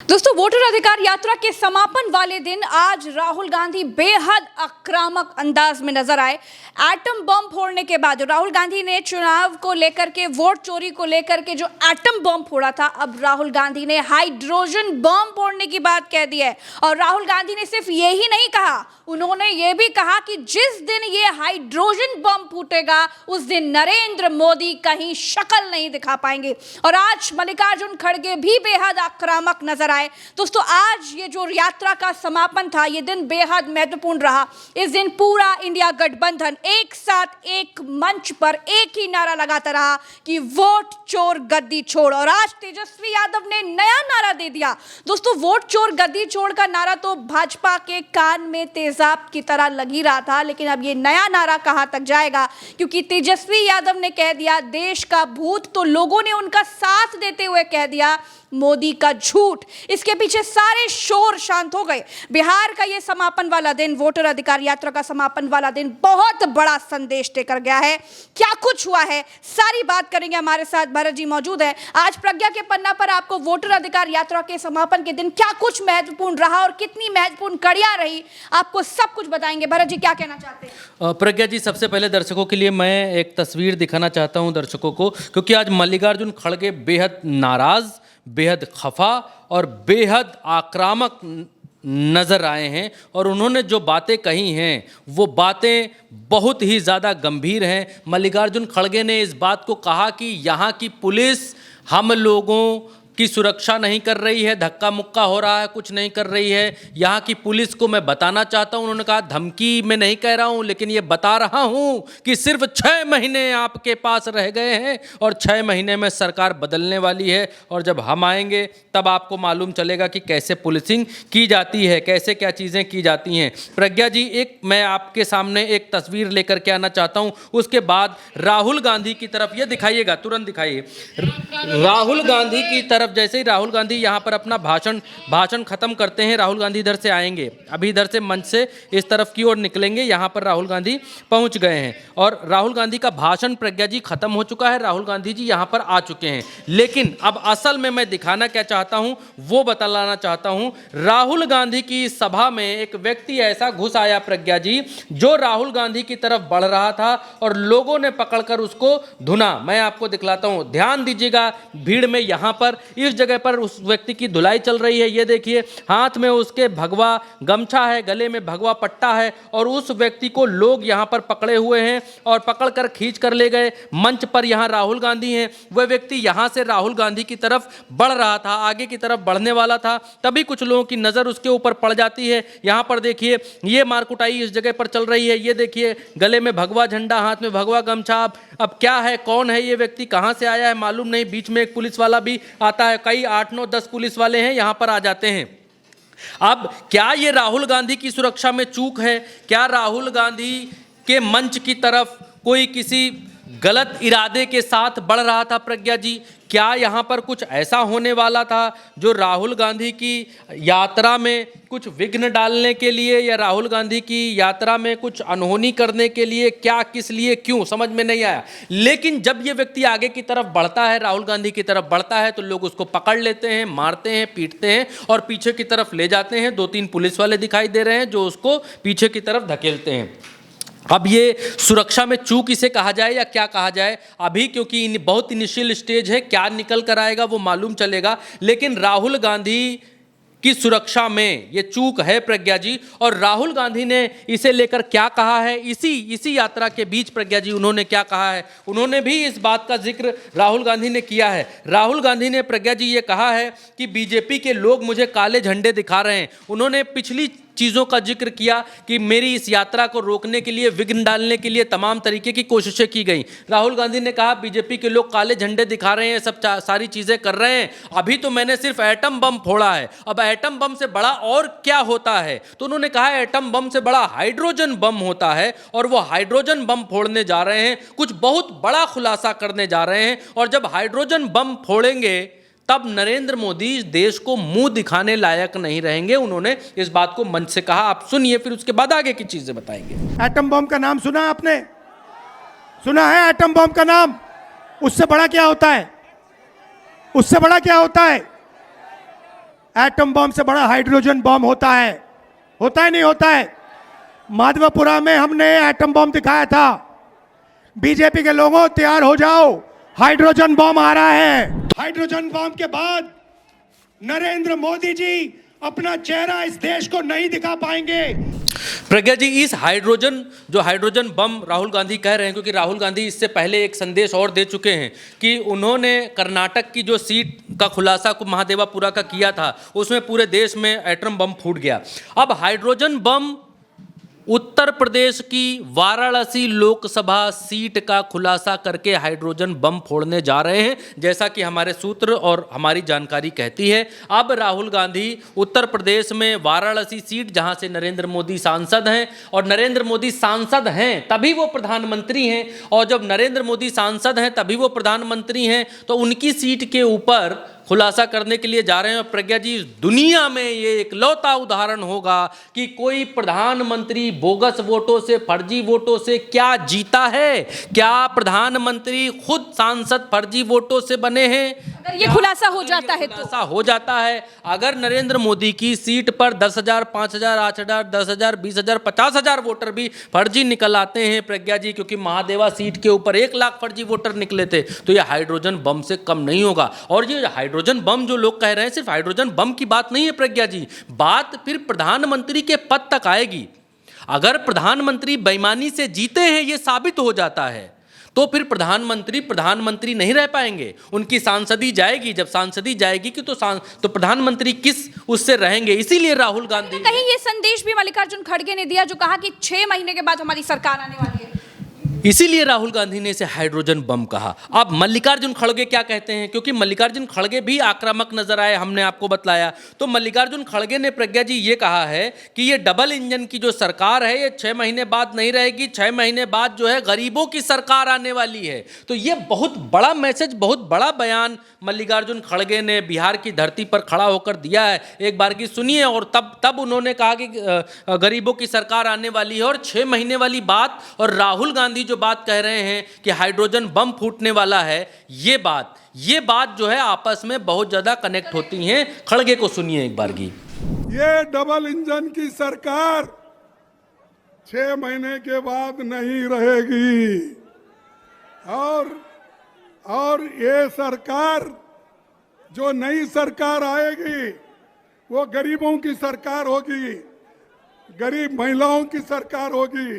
दोस्तों, वोटर अधिकार यात्रा के समापन वाले दिन आज राहुल गांधी बेहद आक्रामक अंदाज में नजर आए। एटम बम फोड़ने के बाद राहुल गांधी ने चुनाव को लेकर के, वोट चोरी को लेकर के जो एटम बम फोड़ा था, अब राहुल गांधी ने हाइड्रोजन बम फोड़ने की बात कह दी है। और राहुल गांधी ने सिर्फ यही नहीं कहा, उन्होंने ये भी कहा कि जिस दिन ये हाइड्रोजन बम फूटेगा उस दिन नरेंद्र मोदी कहीं शक्ल नहीं दिखा पाएंगे। और आज मल्लिकार्जुन खड़गे भी बेहद आक्रामक नजर आए। दोस्तों, आज ये जो यात्रा का समापन था, ये दिन बेहद महत्वपूर्ण रहा। इस दिन पूरा इंडिया गठबंधन एक साथ एक मंच पर एक ही नारा लगाता रहा कि वोट चोर गद्दी छोड़। और आज तेजस्वी यादव ने नया नारा दे दिया। दोस्तों, वोट चोर गद्दी छोड़ का नारा तो भाजपा के कान में तेजाब की तरह लग ही रहा था, लेकिन अब ये नया नारा कहां तक जाएगा, क्योंकि तेजस्वी यादव ने कह दिया देश का भूत, तो लोगों ने उनका साथ देते हुए कह दिया मोदी का झूठ। इसके पीछे सारे शोर शांत हो गए। बिहार का ये समापन वाला दिन, वोटर अधिकार यात्रा का समापन वाला दिन बहुत बड़ा संदेश लेकर गया है। क्या कुछ हुआ है, सारी बात करेंगे। हमारे साथ भरत जी मौजूद है। आज प्रज्ञा के पन्ना पर आपको वोटर अधिकार यात्रा के समापन के दिन क्या कुछ महत्वपूर्ण रहा और कितनी महत्वपूर्ण कड़ियां रही, आपको सब कुछ बताएंगे। भरत जी, क्या कहना चाहते हैं? प्रज्ञा जी, सबसे पहले दर्शकों के लिए मैं एक तस्वीर दिखाना चाहता हूं दर्शकों को, क्योंकि आज मल्लिकार्जुन खड़गे बेहद नाराज, बेहद खफा और बेहद आक्रामक नजर आए हैं। और उन्होंने जो बातें कही हैं वो बातें बहुत ही ज़्यादा गंभीर हैं। मल्लिकार्जुन खड़गे ने इस बात को कहा कि यहाँ की पुलिस हम लोगों की सुरक्षा नहीं कर रही है, धक्का मुक्का हो रहा है, कुछ नहीं कर रही है। यहाँ की पुलिस को मैं बताना चाहता हूँ, उन्होंने कहा धमकी में नहीं कह रहा हूँ, लेकिन ये बता रहा हूँ कि सिर्फ 6 महीने आपके पास रह गए हैं और 6 महीने में सरकार बदलने वाली है। और जब हम आएंगे तब आपको मालूम चलेगा कि कैसे पुलिसिंग की जाती है, कैसे क्या चीज़ें की जाती हैं। प्रज्ञा जी, एक मैं आपके सामने एक तस्वीर लेकर के आना चाहता हूँ, उसके बाद राहुल गांधी की तरफ, ये दिखाइएगा, तुरंत दिखाइए। राहुल गांधी की तरफ, जैसे ही राहुल गांधी यहाँ पर अपना भाषण खत्म करते हैं, राहुल गांधी इधर से आएंगे, अभी इधर से मंच से इस तरफ की ओर निकलेंगे। यहाँ पर राहुल गांधी पहुँच गए हैं और राहुल गांधी का भाषण, प्रज्ञा जी, खत्म हो चुका है। राहुल गांधी जी यहाँ पर आ चुके हैं। लेकिन अब असल में मैं दिखाना क्या चाहता हूँ वो बतलाना चाहता हूँ। राहुल गांधी की सभा में एक व्यक्ति ऐसा घुस आया, प्रज्ञा जी, जो राहुल गांधी की तरफ बढ़ रहा था और लोगों ने पकड़कर उसको धुना। मैं आपको दिखलाता हूँ, ध्यान दीजिएगा। भीड़ में यहाँ पर इस जगह पर उस व्यक्ति की धुलाई चल रही है। ये देखिए, हाथ में उसके भगवा गमछा है, गले में भगवा पट्टा है और उस व्यक्ति को लोग यहाँ पर पकड़े हुए हैं और पकड़कर खींच कर ले गए। मंच पर यहाँ राहुल गांधी हैं। वह व्यक्ति यहाँ से राहुल गांधी की तरफ बढ़ रहा था, आगे की तरफ बढ़ने वाला था, तभी कुछ लोगों की नजर उसके ऊपर पड़ जाती है। यहाँ पर देखिए, ये मारकुटाई इस जगह पर चल रही है। ये देखिए, गले में भगवा झंडा, हाथ में भगवा गमछा। अब क्या है, कौन है ये व्यक्ति, कहाँ से आया है मालूम नहीं। बीच में एक पुलिस वाला भी आता है, कई 8, 9, 10 पुलिस वाले हैं, यहाँ पर आ जाते हैं। अब क्या ये राहुल गांधी की सुरक्षा में चूक है? क्या राहुल गांधी के मंच की तरफ कोई किसी गलत इरादे के साथ बढ़ रहा था? प्रज्ञा जी, क्या यहाँ पर कुछ ऐसा होने वाला था जो राहुल गांधी की यात्रा में कुछ विघ्न डालने के लिए, या राहुल गांधी की यात्रा में कुछ अनहोनी करने के लिए? क्या, किस लिए, क्यों, समझ में नहीं आया। लेकिन जब ये व्यक्ति आगे की तरफ बढ़ता है, राहुल गांधी की तरफ बढ़ता है, तो लोग उसको पकड़ लेते हैं, मारते हैं, पीटते हैं और पीछे की तरफ ले जाते हैं। 2-3 पुलिस वाले दिखाई दे रहे हैं जो उसको पीछे की तरफ धकेलते हैं। अब ये सुरक्षा में चूक इसे कहा जाए या क्या कहा जाए अभी, क्योंकि बहुत इनिशियल स्टेज है, क्या निकल कर आएगा वो मालूम चलेगा। लेकिन राहुल गांधी की सुरक्षा में ये चूक है, प्रज्ञा जी। और राहुल गांधी ने इसे लेकर क्या कहा है इसी यात्रा के बीच? प्रज्ञा जी, उन्होंने क्या कहा है? उन्होंने भी इस बात का जिक्र राहुल गांधी ने किया है। राहुल गांधी ने, प्रज्ञा जी, ये कहा है कि बीजेपी के लोग मुझे काले झंडे दिखा रहे हैं। उन्होंने पिछली चीज़ों का जिक्र किया कि मेरी इस यात्रा को रोकने के लिए, विघ्न डालने के लिए तमाम तरीके की कोशिशें की गई। राहुल गांधी ने कहा बीजेपी के लोग काले झंडे दिखा रहे हैं, सब सारी चीज़ें कर रहे हैं। अभी तो मैंने सिर्फ एटम बम फोड़ा है, अब एटम बम से बड़ा और क्या होता है? तो उन्होंने कहा एटम बम से बड़ा हाइड्रोजन बम होता है और वो हाइड्रोजन बम फोड़ने जा रहे हैं, कुछ बहुत बड़ा खुलासा करने जा रहे हैं। और जब हाइड्रोजन बम फोड़ेंगे तब नरेंद्र मोदी इस देश को मुंह दिखाने लायक नहीं रहेंगे। उन्होंने इस बात को मंच से कहा। आप सुनिए, फिर उसके बाद आगे की चीजें बताएंगे। एटम बम का नाम सुना आपने? सुना है एटम बम का नाम? उससे बड़ा क्या होता है? उससे बड़ा क्या होता है? एटम बम से बड़ा हाइड्रोजन बम होता है नहीं होता है। माधवपुरा में हमने एटम बम दिखाया था। बीजेपी के लोगों तैयार हो जाओ, हाइड्रोजन बम आ रहा है। हाइड्रोजन बम के बाद नरेंद्र मोदी जी अपना चेहरा इस देश को नहीं दिखा पाएंगे। प्रज्ञा जी, इस हाइड्रोजन बम राहुल गांधी कह रहे हैं, क्योंकि राहुल गांधी इससे पहले एक संदेश और दे चुके हैं कि उन्होंने कर्नाटक की जो सीट का खुलासा महादेवापुरा का किया था, उसमें पूरे देश में एटम बम फूट गया। अब हाइड्रोजन बम उत्तर प्रदेश की वाराणसी लोकसभा सीट का खुलासा करके हाइड्रोजन बम फोड़ने जा रहे हैं, जैसा कि हमारे सूत्र और हमारी जानकारी कहती है। अब राहुल गांधी उत्तर प्रदेश में वाराणसी सीट, जहां से नरेंद्र मोदी सांसद हैं, और नरेंद्र मोदी सांसद हैं तभी वो प्रधानमंत्री हैं, और जब नरेंद्र मोदी सांसद हैं तभी वो प्रधानमंत्री हैं, तो उनकी सीट के ऊपर खुलासा करने के लिए जा रहे हैं। और प्रज्ञा जी, दुनिया में ये इकलौता उदाहरण होगा कि कोई प्रधानमंत्री बोगस वोटों से, फर्जी वोटों से क्या जीता है। क्या प्रधानमंत्री खुद सांसद फर्जी वोटों से बने हैं? अगर ये खुलासा हो जाता है तो खुलासा हो जाता है। अगर नरेंद्र मोदी की सीट पर 10,000, 5,000, 8,000, 10,000, 20,000, 50,000 वोटर भी फर्जी निकल आते हैं प्रज्ञा जी, क्योंकि महादेवा सीट के ऊपर 1 लाख फर्जी वोटर निकले थे, तो यह हाइड्रोजन बम से कम नहीं होगा। और ये हाइड्रोजन बम जो लोग कह रहे हैं, सिर्फ हाइड्रोजन बम की बात नहीं है प्रज्ञा जी, बात फिर प्रधानमंत्री के पद तक आएगी। अगर प्रधानमंत्री बेईमानी से जीते हैं, ये साबित हो जाता है, तो फिर प्रधानमंत्री नहीं रह पाएंगे। उनकी सांसदी जाएगी। जब सांसदी जाएगी कि तो प्रधानमंत्री किस उससे रहेंगे। इसीलिए राहुल गांधी, कहीं ये संदेश भी मल्लिकार्जुन खड़गे ने दिया, जो कहा कि 6 महीने के बाद हमारी सरकार आने वाली है। इसीलिए राहुल गांधी ने इसे हाइड्रोजन बम कहा। अब मल्लिकार्जुन खड़गे क्या कहते हैं, क्योंकि मल्लिकार्जुन खड़गे भी आक्रामक नजर आए, हमने आपको बतलाया। तो मल्लिकार्जुन खड़गे ने प्रज्ञा जी ये कहा है कि ये डबल इंजन की जो सरकार है, ये 6 महीने बाद नहीं रहेगी। 6 महीने बाद जो है गरीबों की सरकार आने वाली है। तो ये बहुत बड़ा मैसेज, बहुत बड़ा बयान मल्लिकार्जुन खड़गे ने बिहार की धरती पर खड़ा होकर दिया है। एक बार की सुनिए। और तब उन्होंने कहा कि गरीबों की सरकार आने वाली है। और 6 महीने वाली बात और राहुल गांधी जो बात कह रहे हैं कि हाइड्रोजन बम फूटने वाला है, ये बात जो है आपस में बहुत ज्यादा कनेक्ट होती हैं। खड़गे को सुनिए एक बार की। ये डबल इंजन की सरकार 6 महीने के बाद नहीं रहेगी। और ये सरकार, जो नई सरकार आएगी, वो गरीबों की सरकार होगी, गरीब महिलाओं की सरकार होगी,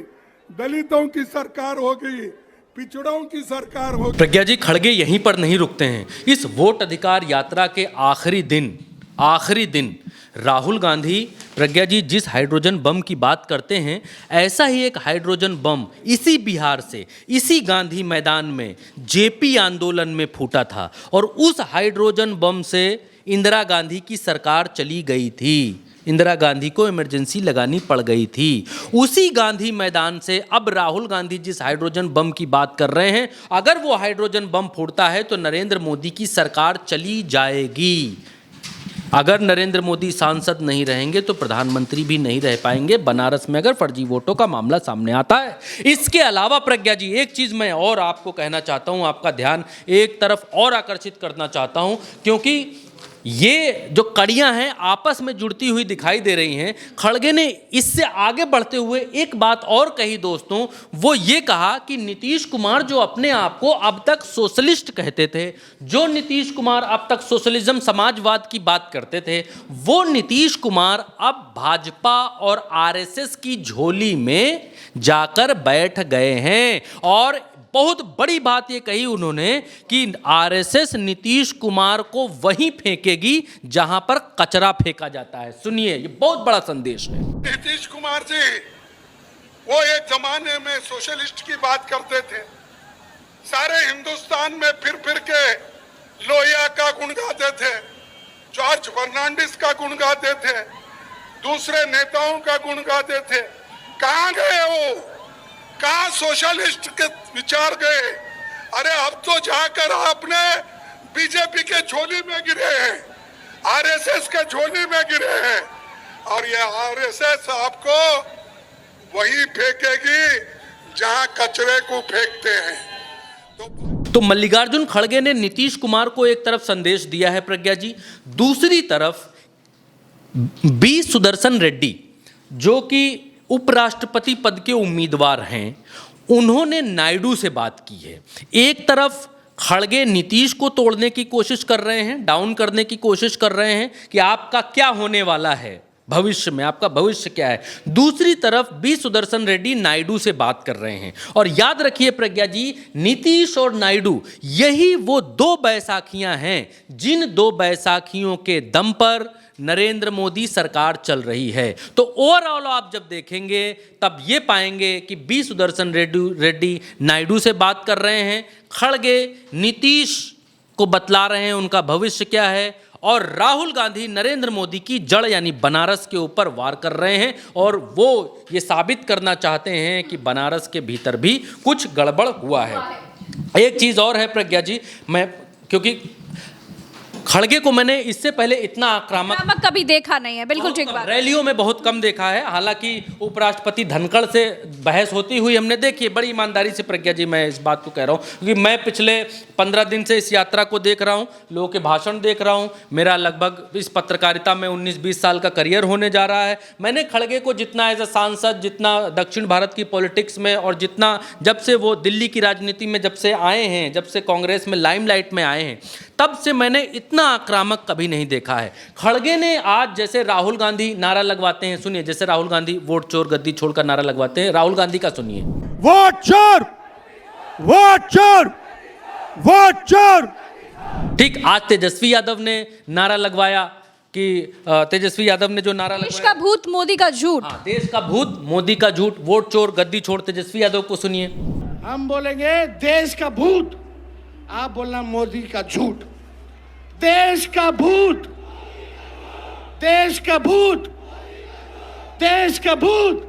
दलितों की सरकार होगी, पिछड़ों की सरकार होगी। प्रज्ञा जी, खड़गे यहीं पर नहीं रुकते हैं। इस वोट अधिकार यात्रा के आखिरी दिन राहुल गांधी, प्रज्ञा जी, जिस हाइड्रोजन बम की बात करते हैं, ऐसा ही एक हाइड्रोजन बम इसी बिहार से, इसी गांधी मैदान में जेपी आंदोलन में फूटा था। और उस हाइड्रोजन बम से इंदिरा गांधी की सरकार चली गई थी। इंदिरा गांधी को इमरजेंसी लगानी पड़ गई थी। उसी गांधी मैदान से अब राहुल गांधी जिस हाइड्रोजन बम की बात कर रहे हैं, अगर वो हाइड्रोजन बम फूटता है तो नरेंद्र मोदी की सरकार चली जाएगी। अगर नरेंद्र मोदी सांसद नहीं रहेंगे तो प्रधानमंत्री भी नहीं रह पाएंगे, बनारस में अगर फर्जी वोटों का मामला सामने आता है। इसके अलावा प्रज्ञा जी, एक चीज़ मैं और आपको कहना चाहता हूं, आपका ध्यान एक तरफ और आकर्षित करना चाहता हूं, क्योंकि ये जो कड़ियां हैं आपस में जुड़ती हुई दिखाई दे रही हैं। खड़गे ने इससे आगे बढ़ते हुए एक बात और कही दोस्तों, वो ये कहा कि नीतीश कुमार जो अपने आप को अब तक सोशलिस्ट कहते थे, जो नीतीश कुमार अब तक सोशलिज्म, समाजवाद की बात करते थे, वो नीतीश कुमार अब भाजपा और आरएसएस की झोली में जाकर बैठ गए हैं। और बहुत बड़ी बात ये कही उन्होंने कि आरएसएस नीतीश कुमार को वहीं फेंकेगी जहां पर कचरा फेंका जाता है। सुनिए, ये बहुत बड़ा संदेश है। नीतीश कुमार जी, वो एक जमाने में सोशलिस्ट की बात करते थे, सारे हिंदुस्तान में फिर के लोहिया का गुण गाते थे, जॉर्ज फर्नांडिस का गुण गाते थे, दूसरे नेताओं का गुण गाते थे। कहां गए वो? कहां सोशलिस्ट के विचार गए? अरे अब तो जाकर आपने बीजेपी के झोली में गिरे हैं, आरएसएस के झोली में गिरे हैं। और ये आरएसएस आपको वही फेंकेगी जहां कचरे को फेंकते हैं। तो मल्लिकार्जुन खड़गे ने नीतीश कुमार को एक तरफ संदेश दिया है प्रज्ञा जी, दूसरी तरफ बी सुदर्शन रेड्डी जो कि उपराष्ट्रपति पद के उम्मीदवार हैं, उन्होंने नायडू से बात की है। एक तरफ खड़गे नीतीश को तोड़ने की कोशिश कर रहे हैं, डाउन करने की कोशिश कर रहे हैं कि आपका क्या होने वाला है भविष्य में, आपका भविष्य क्या है। दूसरी तरफ बी सुदर्शन रेड्डी नायडू से बात कर रहे हैं। और याद रखिए प्रज्ञा जी, नीतीश और नायडू यही वो दो बैसाखियां हैं जिन दो बैसाखियों के दम पर नरेंद्र मोदी सरकार चल रही है। तो ओवरऑल आप जब देखेंगे तब ये पाएंगे कि बी सुदर्शन रेड्डी नायडू से बात कर रहे हैं, खड़गे नीतीश को बतला रहे हैं उनका भविष्य क्या है, और राहुल गांधी नरेंद्र मोदी की जड़ यानी बनारस के ऊपर वार कर रहे हैं। और वो ये साबित करना चाहते हैं कि बनारस के भीतर भी कुछ गड़बड़ हुआ है। एक चीज़ और है प्रज्ञा जी, मैं क्योंकि खड़गे को मैंने इससे पहले इतना आक्रामक कभी देखा नहीं है, बिल्कुल ठीक बात। रैलियों में बहुत कम देखा है। हालांकि उपराष्ट्रपति धनखड़ से बहस होती हुई हमने देखी है। बड़ी ईमानदारी से प्रज्ञा जी मैं इस बात को कह रहा हूँ क्योंकि मैं पिछले 15 दिन से इस यात्रा को देख रहा हूँ, लोगों के भाषण देख रहा हूँ। मेरा लगभग इस पत्रकारिता में 19-20 साल का करियर होने जा रहा है। मैंने खड़गे को जितना एज अ सांसद, जितना दक्षिण भारत की पॉलिटिक्स में, और जितना जब से वो दिल्ली की राजनीति में जब से आए हैं, जब से कांग्रेस में लाइमलाइट में आए हैं, तब से मैंने इतना आक्रामक कभी नहीं देखा है। खड़गे ने आज जैसे राहुल गांधी नारा लगवाते हैं, सुनिए, जैसे राहुल गांधी वोट चोर गद्दी छोड़कर नारा लगवाते हैं, राहुल गांधी का सुनिए। वोट चोर, वोट चोर, वोट चोर। ठीक, आज तेजस्वी यादव ने नारा लगवाया कि तेजस्वी यादव ने जो नारा देश लगवाया, का भूत मोदी का झूठ। हाँ, देश का भूत मोदी का झूठ, वोट चोर गद्दी छोड़। तेजस्वी यादव को सुनिए। हम बोलेंगे देश का भूत, आप बोलना मोदी का झूठ। देश का भूत, देश का भूत, देश का भूत।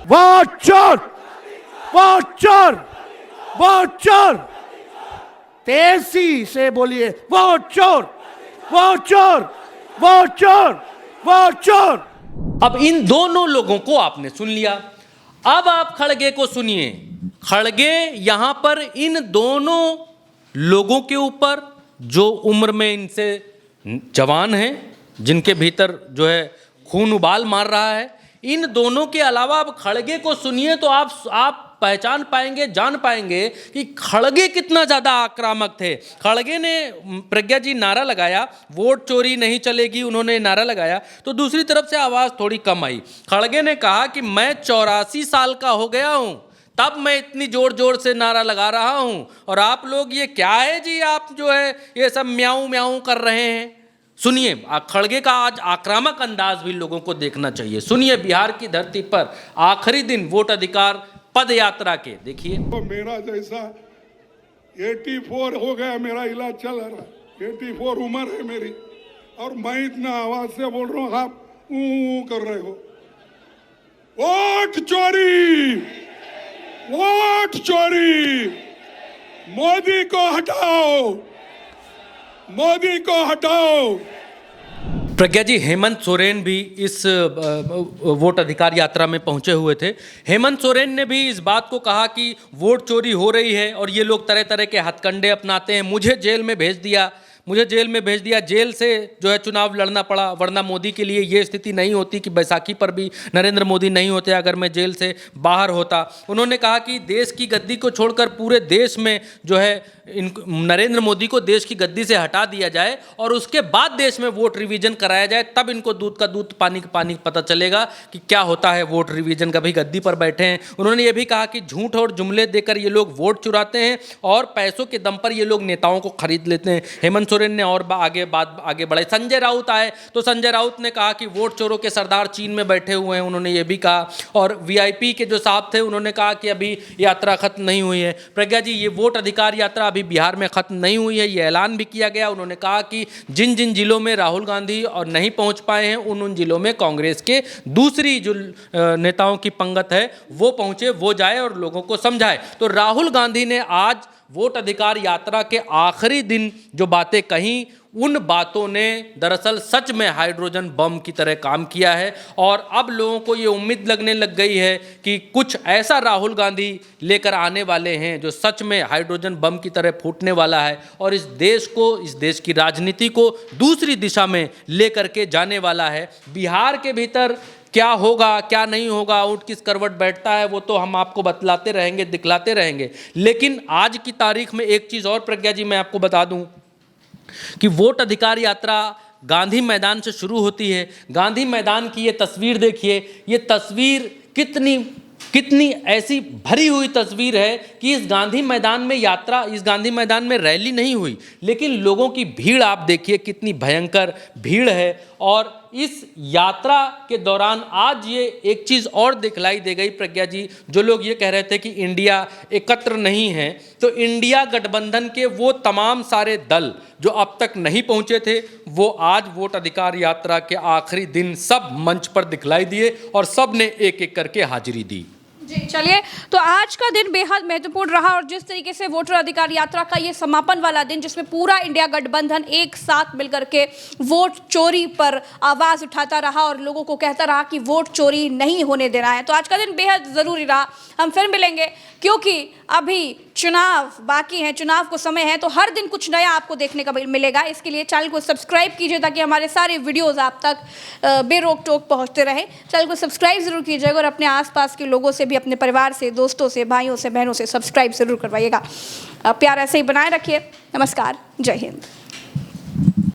वोट चोर, वोट चोर, वोट चोर। तेजी से बोलिए, वोट चोर, वोट चोर, वोट चोर, वोट चोर। अब इन दोनों लोगों को आपने सुन लिया, अब आप खड़गे को सुनिए। खड़गे यहां पर इन दोनों लोगों के ऊपर, जो उम्र में इनसे जवान हैं, जिनके भीतर जो है खून उबाल मार रहा है, इन दोनों के अलावा अब खड़गे को सुनिए तो आप पहचान पाएंगे, जान पाएंगे कि खड़गे कितना ज़्यादा आक्रामक थे। खड़गे ने, प्रज्ञा जी, नारा लगाया वोट चोरी नहीं चलेगी, उन्होंने नारा लगाया तो दूसरी तरफ से आवाज़ थोड़ी कम आई। खड़गे ने कहा कि मैं 84 साल का हो गया हूँ, तब मैं इतनी जोर जोर से नारा लगा रहा हूँ, और आप लोग ये क्या है जी, आप जो है ये सब म्याऊं म्याऊं कर रहे हैं। सुनिए, खड़गे का आज आक्रामक अंदाज भी लोगों को देखना चाहिए। सुनिए, बिहार की धरती पर आखिरी दिन वोट अधिकार पद यात्रा के, देखिए। तो मेरा जैसा 84 हो गया, मेरा इलाज चल रहा है, 84 उम्र है मेरी, और मैं इतना आवाज से बोल रहा हूँ, आप कर रहे हो। वोट चोरी, वोट चोरी, मोदी को हटाओ, मोदी को हटाओ। प्रज्ञा जी, हेमंत सोरेन भी इस वोट अधिकार यात्रा में पहुंचे हुए थे। हेमंत सोरेन ने भी इस बात को कहा कि वोट चोरी हो रही है और ये लोग तरह तरह के हथकंडे अपनाते हैं। मुझे जेल में भेज दिया, मुझे जेल में भेज दिया, जेल से जो है चुनाव लड़ना पड़ा, वरना मोदी के लिए ये स्थिति नहीं होती कि बैसाखी पर भी नरेंद्र मोदी नहीं होते अगर मैं जेल से बाहर होता। उन्होंने कहा कि देश की गद्दी को छोड़कर पूरे देश में जो है नरेंद्र मोदी को देश की गद्दी से हटा दिया जाए और उसके बाद देश में वोट रिवीजन कराया जाए, तब इनको दूध का दूध पानी का पानी पता चलेगा कि क्या होता है वोट रिवीजन। कभी गद्दी पर बैठे हैं। उन्होंने ये भी कहा कि झूठ और जुमले देकर ये लोग वोट चुराते हैं और पैसों के दम पर ये लोग नेताओं को खरीद लेते हैं। हेमंत सोरेन ने और आगे बढ़े। संजय राउत आए तो संजय राउत ने कहा कि वोट चोरों के सरदार चीन में बैठे हुए हैं, उन्होंने ये भी कहा। और वीआईपी के जो साहब थे उन्होंने कहा कि अभी यात्रा खत्म नहीं हुई है। प्रज्ञा जी, ये वोट अधिकार यात्रा अभी बिहार में खत्म नहीं हुई है, ये ऐलान भी किया गया। उन्होंने कहा कि जिन जिन जिलों में राहुल गांधी और नहीं पहुंच पाए हैं उन जिलों में कांग्रेस के दूसरी जो नेताओं की पंगत है वो पहुंचे, वो जाए और लोगों को समझाए। तो राहुल गांधी ने आज वोट अधिकार यात्रा के आखिरी दिन जो बातें कहीं, उन बातों ने दरअसल सच में हाइड्रोजन बम की तरह काम किया है। और अब लोगों को ये उम्मीद लगने लग गई है कि कुछ ऐसा राहुल गांधी लेकर आने वाले हैं जो सच में हाइड्रोजन बम की तरह फूटने वाला है और इस देश को, इस देश की राजनीति को दूसरी दिशा में लेकर के जाने वाला है। बिहार के भीतर क्या होगा, क्या नहीं होगा, ऊँट किस करवट बैठता है, वो तो हम आपको बतलाते रहेंगे, दिखलाते रहेंगे। लेकिन आज की तारीख में एक चीज़ और प्रज्ञा जी मैं आपको बता दूं कि वोट अधिकार यात्रा गांधी मैदान से शुरू होती है। गांधी मैदान की ये तस्वीर देखिए, ये तस्वीर कितनी ऐसी भरी हुई तस्वीर है कि इस गांधी मैदान में यात्रा, इस गांधी मैदान में रैली नहीं हुई, लेकिन लोगों की भीड़ आप देखिए कितनी भयंकर भीड़ है। और इस यात्रा के दौरान आज ये एक चीज़ और दिखलाई दे गई प्रज्ञा जी, जो लोग ये कह रहे थे कि इंडिया एकत्र नहीं है, तो इंडिया गठबंधन के वो तमाम सारे दल जो अब तक नहीं पहुंचे थे, वो आज वोट अधिकार यात्रा के आखिरी दिन सब मंच पर दिखलाई दिए और सब ने एक एक करके हाजिरी दी। जी चलिए, तो आज का दिन बेहद महत्वपूर्ण रहा और जिस तरीके से वोटर अधिकार यात्रा का ये समापन वाला दिन, जिसमें पूरा इंडिया गठबंधन एक साथ मिलकर के वोट चोरी पर आवाज उठाता रहा और लोगों को कहता रहा कि वोट चोरी नहीं होने देना है, तो आज का दिन बेहद ज़रूरी रहा। हम फिर मिलेंगे क्योंकि अभी चुनाव बाकी हैं, चुनाव को समय है, तो हर दिन कुछ नया आपको देखने का मिलेगा। इसके लिए चैनल को सब्सक्राइब कीजिए ताकि हमारे सारे वीडियोस आप तक बेरोक टोक पहुंचते रहें। चैनल को सब्सक्राइब जरूर कीजिएगा और अपने आसपास के लोगों से भी, अपने परिवार से, दोस्तों से, भाइयों से, बहनों से सब्सक्राइब जरूर करवाइएगा। प्यार ऐसे ही बनाए रखिए। नमस्कार, जय हिंद।